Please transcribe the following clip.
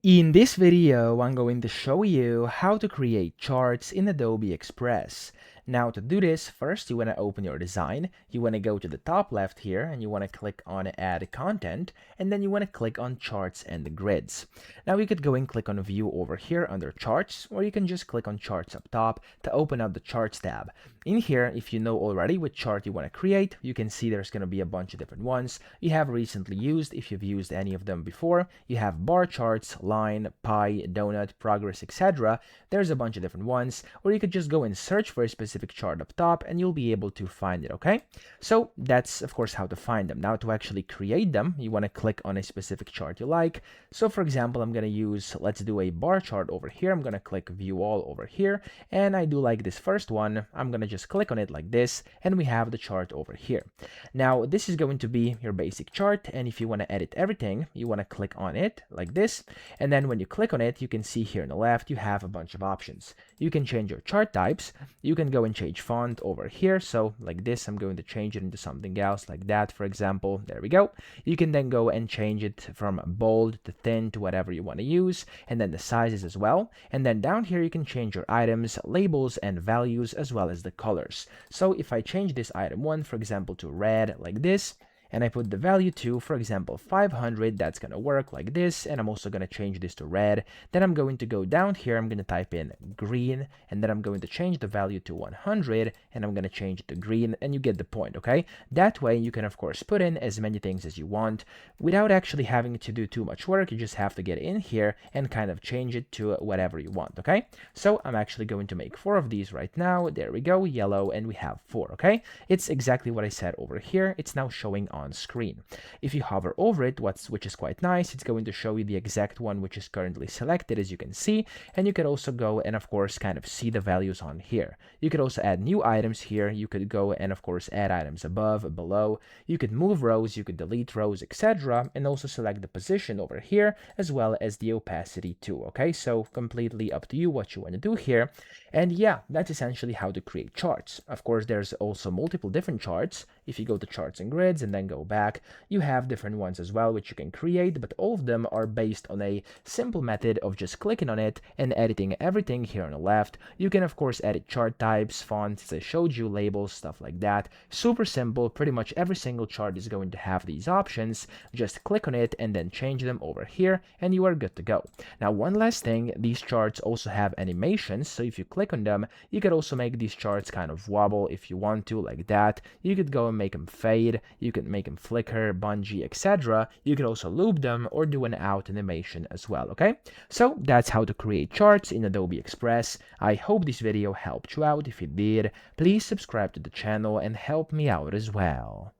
In this video, I'm going to show you how to create charts in Adobe Express. Now to do this, first you want to open your design, you want to go to the top left here and you want to click on Add Content, and then you want to click on Charts and the Grids. Now you could go and click on View over here under Charts, or you can just click on Charts up top to open up the Charts tab. In here, if you know already which chart you want to create, you can see there's going to be a bunch of different ones you have recently used if you've used any of them before. You have bar charts, line, pie, donut, progress, etc. There's a bunch of different ones, or you could just go and search for a specific chart up top and you'll be able to find it, okay? So that's of course how to find them. Now to actually create them, you want to click on a specific chart you like. So for example, I'm going to use, let's do a bar chart over here. I'm going to click view all over here, and I do like this first one. I'm going to just click on it like this, and we have the chart over here. Now this is going to be your basic chart, and if you want to edit everything, you want to click on it like this, and then when you click on it, you can see here on the left you have a bunch of options. You can change your chart types, you can go and change font over here, so like this I'm going to change it into something else like that, for example. There we go. You can then go and change it from bold to thin to whatever you want to use, and then the sizes as well. And then down here you can change your items, labels, and values, as well as the colors. So if I change this item 1, for example, to red like this, and I put the value to, for example, 500, that's going to work like this, and I'm also going to change this to red. Then I'm going to go down here, I'm going to type in green, and then I'm going to change the value to 100, and I'm going to change it to green, and you get the point, okay? That way you can of course put in as many things as you want without actually having to do too much work. You just have to get in here and kind of change it to whatever you want, okay? So I'm actually going to make 4 of these right now. There we go, yellow, and we have 4, okay? It's exactly what I said over here. It's now showing on screen. If you hover over it, which is quite nice, it's going to show you the exact one which is currently selected, as you can see, and you can also go and of course kind of see the values on here. You could also add new items here. You could go and of course add items above, below. You could move rows, you could delete rows, etc., and also select the position over here as well as the opacity too, okay? So completely up to you what you want to do here. And yeah, that's essentially how to create charts. Of course, there's also multiple different charts. If you go to charts and grids and then go back, you have different ones as well which you can create, but all of them are based on a simple method of just clicking on it and editing everything here on the left. You can of course edit chart types, fonts, as I showed you, labels, stuff like that. Super simple. Pretty much every single chart is going to have these options. Just click on it and then change them over here and you are good to go. Now one last thing, these charts also have animations, so if you click on them, you could also make these charts kind of wobble if you want to, like that. You could go and make them fade, you could make them flicker, bungee, etc. You could also loop them or do an out animation as well, okay? So that's how to create charts in Adobe Express. I hope this video helped you out. If it did, please subscribe to the channel and help me out as well.